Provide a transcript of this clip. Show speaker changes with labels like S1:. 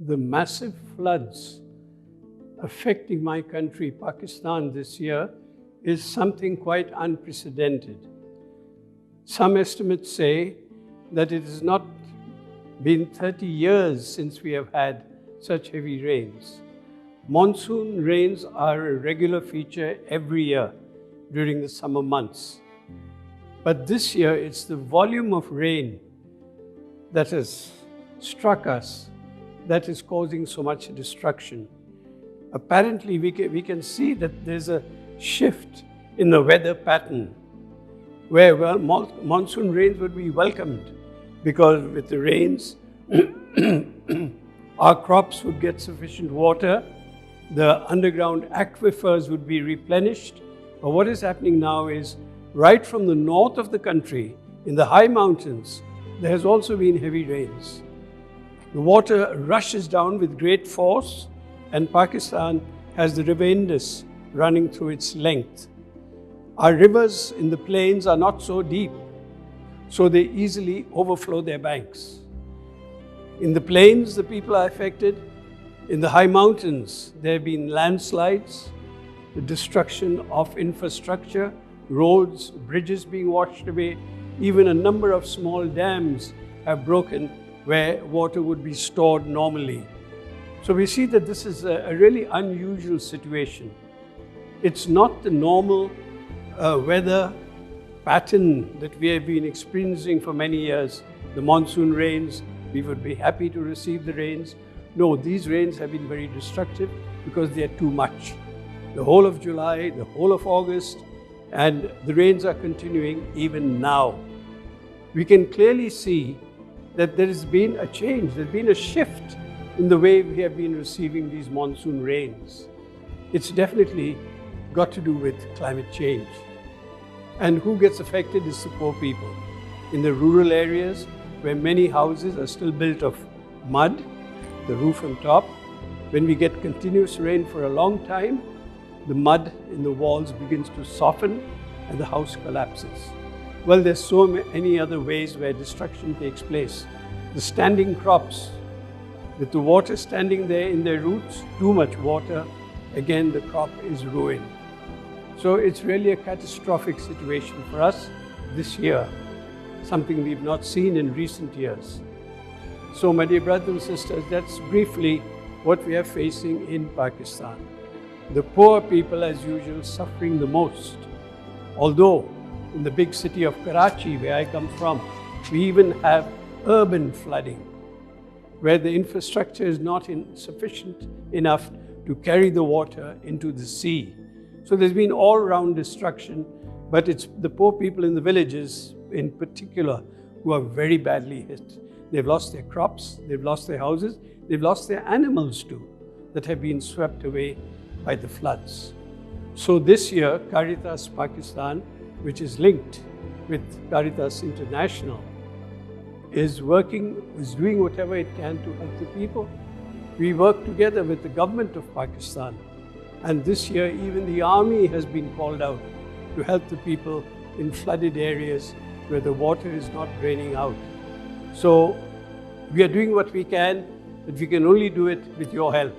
S1: The massive floods affecting my country, Pakistan, this year is something quite unprecedented. Some estimates say that it has not been 30 years since we have had such heavy rains. Monsoon rains are a regular feature every year during the summer months. But this year, it's the volume of rain that has struck us that is causing so much destruction. Apparently, we can see that there's a shift in the weather pattern where monsoon rains would be welcomed because with the rains, our crops would get sufficient water, the underground aquifers would be replenished. But what is happening now is right from the north of the country, in the high mountains, there has also been heavy rains. The water rushes down with great force, and Pakistan has the river Indus running through its length. Our rivers in the plains are not so deep, so they easily overflow their banks. In the plains, the people are affected. In the high mountains, there have been landslides, the destruction of infrastructure, roads, bridges being washed away. Even a number of small dams have broken where water would be stored normally. So we see that this is a really unusual situation. It's not the normal weather pattern that we have been experiencing for many years. The monsoon rains, we would be happy to receive the rains. No, these rains have been very destructive because they are too much. The whole of July, the whole of August, and the rains are continuing even now. We can clearly see that there has been a change, there's been a shift in the way we have been receiving these monsoon rains. It's definitely got to do with climate change. And who gets affected is the poor people. In the rural areas where many houses are still built of mud, the roof on top, when we get continuous rain for a long time, the mud in the walls begins to soften and the house collapses. Well, there's so many other ways where destruction takes place. The standing crops, with the water standing there in their roots, too much water, again the crop is ruined. So it's really a catastrophic situation for us this year, something we've not seen in recent years. So my dear brothers and sisters, that's briefly what we are facing in Pakistan. The poor people, as usual, suffering the most. Although in the big city of Karachi, where I come from, we even have urban flooding, where the infrastructure is not sufficient enough to carry the water into the sea. So there's been all-round destruction, but it's the poor people in the villages in particular who are very badly hit. They've lost their crops, they've lost their houses, they've lost their animals too, that have been swept away by the floods. So this year, Caritas Pakistan, which is linked with Caritas International, is doing whatever it can to help the people. We work together with the government of Pakistan. And this year, even the army has been called out to help the people in flooded areas where the water is not draining out. So we are doing what we can, but we can only do it with your help.